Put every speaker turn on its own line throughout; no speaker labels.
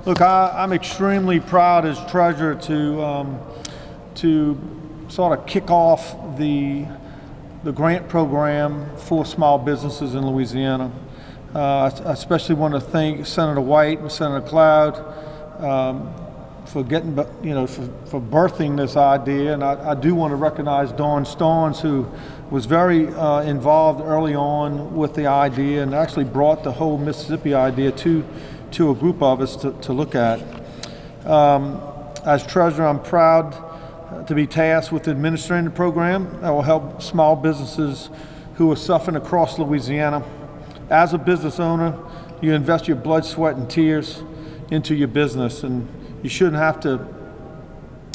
Look, I'm extremely proud as treasurer to sort of kick off the grant program for small businesses in Louisiana. I especially want to thank Senator White and Senator Cloud for getting, for birthing this idea, and I do want to recognize Dawn Starnes, who was very involved early on with the idea and actually brought the whole Mississippi idea to a group of us to look at. As treasurer, I'm proud to be tasked with administering the program that will help small businesses who are suffering across Louisiana. As a business owner, you invest your blood, sweat, and tears into your business, and you shouldn't have to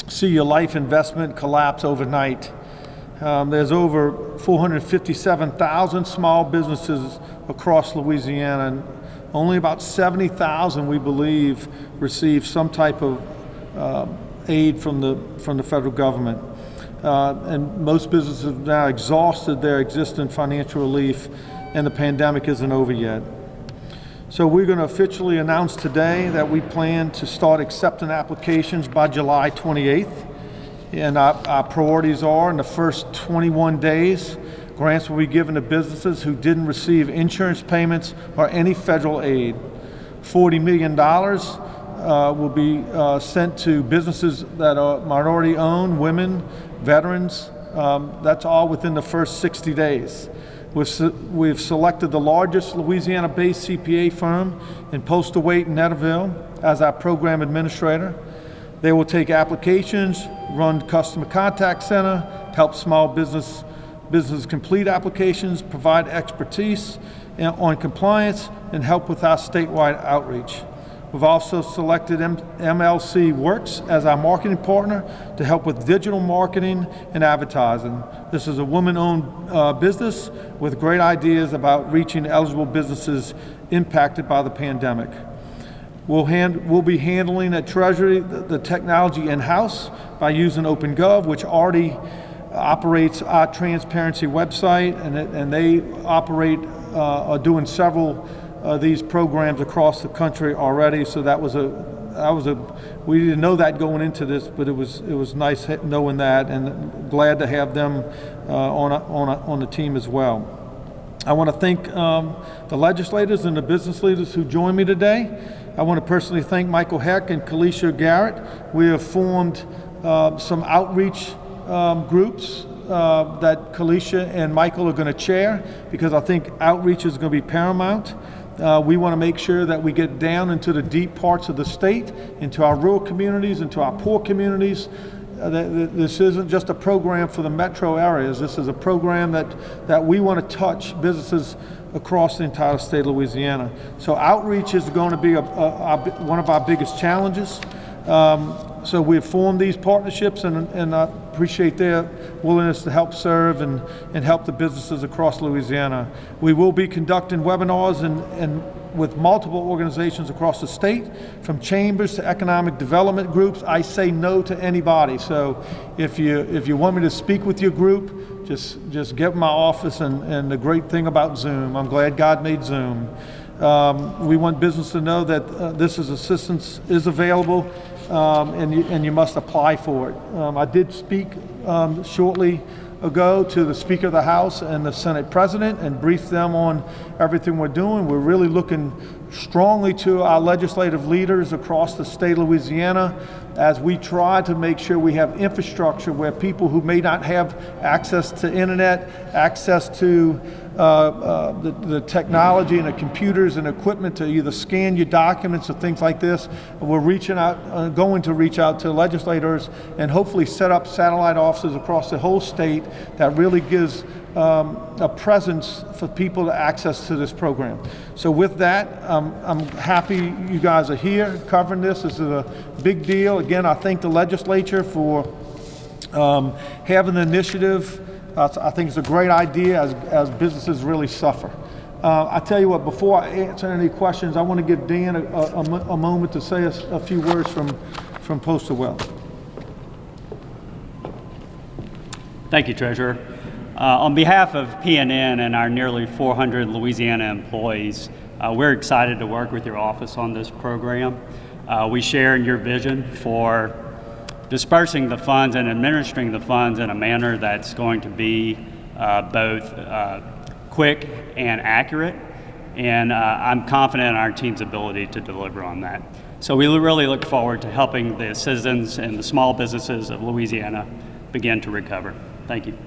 see your life investment collapse overnight. There's over 457,000 small businesses across Louisiana, and only about 70,000, we believe, receive some type of aid from the federal government. And most businesses have now exhausted their existing financial relief, and the pandemic isn't over yet. So we're going to officially announce today that we plan to start accepting applications by July 28th. And our priorities are, in the first 21 days, grants will be given to businesses who didn't receive insurance payments or any federal aid. $40 million will be sent to businesses that are minority owned, women, veterans. That's all within the first 60 days. We've selected the largest Louisiana-based CPA firm in Postal Waite and Netterville as our program administrator. They will take applications, run customer contact center, help small businesses complete applications, provide expertise on compliance, and help with our statewide outreach. We've also selected MLC Works as our marketing partner to help with digital marketing and advertising. This is a woman-owned business with great ideas about reaching eligible businesses impacted by the pandemic. We'll be handling at Treasury the technology in-house by using OpenGov, which already operates our transparency website, and they are doing several these programs across the country already. So we didn't know that going into this, but it was nice knowing that, and glad to have them on the team as well. I want to thank the legislators and the business leaders who joined me today. I want to personally thank Michael Heck and Kalisha Garrett. We have formed some outreach groups that Kalisha and Michael are going to chair, because I think outreach is going to be paramount. We want to make sure that we get down into the deep parts of the state, into our rural communities, into our poor communities. This isn't just a program for the metro areas. This is a program that we want to touch businesses across the entire state of Louisiana. So outreach is going to be one of our biggest challenges. So we've formed these partnerships, and I appreciate their willingness to help serve and help the businesses across Louisiana. We will be conducting webinars and with multiple organizations across the state, from chambers to economic development groups. I say no to anybody. So if you want me to speak with your group, just get my office. And the great thing about Zoom, I'm glad God made Zoom. We want business to know that this assistance is available, and you must apply for it. I did speak shortly ago to the Speaker of the House and the Senate President and briefed them on everything we're doing. We're really looking strongly to our legislative leaders across the state of Louisiana as we try to make sure we have infrastructure where people who may not have access to internet, access to the technology and the computers and equipment to either scan your documents or things like this. We're going to reach out to legislators and hopefully set up satellite offices across the whole state that really gives a presence for people to access to this program. So with that, I'm happy you guys are here covering this. This is a big deal. Again, I thank the legislature for having the initiative. I think it's a great idea as businesses really suffer. I tell you what, before I answer any questions, I want to give Dan a moment to say a few words from Postal Wealth.
Thank you, Treasurer. On behalf of PNN and our nearly 400 Louisiana employees, we're excited to work with your office on this program. We share in your vision for dispersing the funds and administering the funds in a manner that's going to be both quick and accurate, and I'm confident in our team's ability to deliver on that. So we really look forward to helping the citizens and the small businesses of Louisiana begin to recover. Thank you.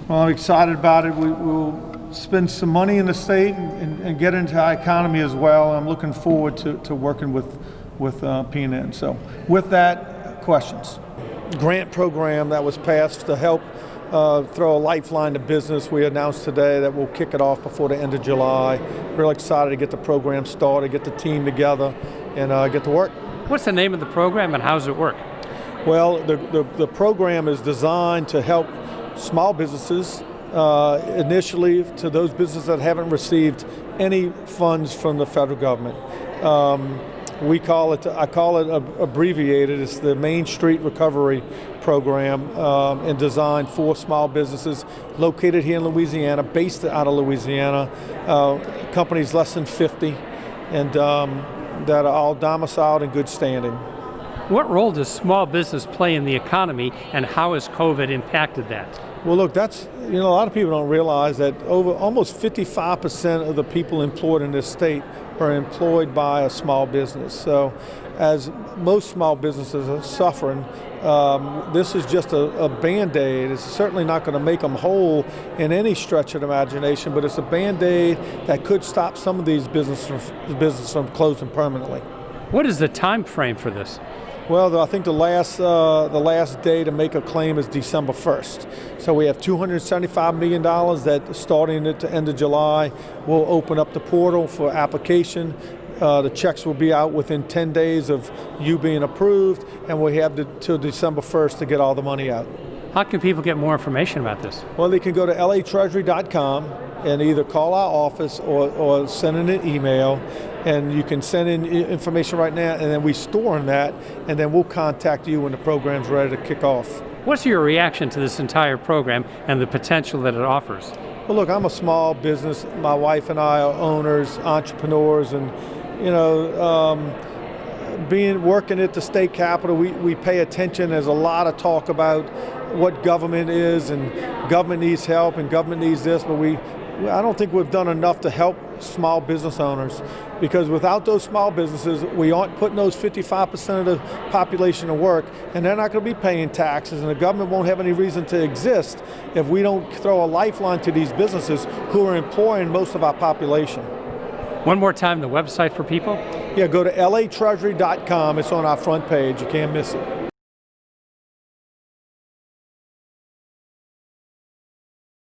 Well, I'm excited about it. We'll spend some money in the state and get into our economy as well. I'm looking forward to working with PNN. So with that, questions. Grant program that was passed to help throw a lifeline to business. We announced today that we'll kick it off before the end of July. Real excited to get the program started, get the team together, and get to work.
What's the name of the program and how does it work?
Well, the program is designed to help small businesses, initially to those businesses that haven't received any funds from the federal government. I call it abbreviated. It's the Main Street Recovery Program, and designed for small businesses located here in Louisiana, based out of Louisiana, companies less than 50, and that are all domiciled in good standing.
What role does small business play in the economy, and how has COVID impacted that?
Well, look, that's, a lot of people don't realize that almost 55% of the people employed in this state are employed by a small business. So as most small businesses are suffering, this is just a Band-Aid. It's certainly not going to make them whole in any stretch of the imagination, but it's a Band-Aid that could stop some of these businesses from closing permanently.
What is the time frame for this?
Well, I think the last day to make a claim is December 1st. So we have $275 million that, starting at the end of July, will open up the portal for application. The checks will be out within 10 days of you being approved, and we have till December 1st to get all the money out.
How can people get more information about this?
Well, they can go to latreasury.com and either call our office or send in an email, and you can send in information right now, and then we store in that, and then we'll contact you when the program's ready to kick off.
What's your reaction to this entire program and the potential that it offers?
Well, look, I'm a small business. My wife and I are owners, entrepreneurs, and working at the state capitol, we pay attention. There's a lot of talk about what government is, and government needs help, and government needs this, but I don't think we've done enough to help small business owners, because without those small businesses, we aren't putting those 55% of the population to work, and they're not going to be paying taxes, and the government won't have any reason to exist if we don't throw a lifeline to these businesses who are employing most of our population.
One more time, the website for people?
Yeah, go to latreasury.com. It's on our front page. You can't miss it.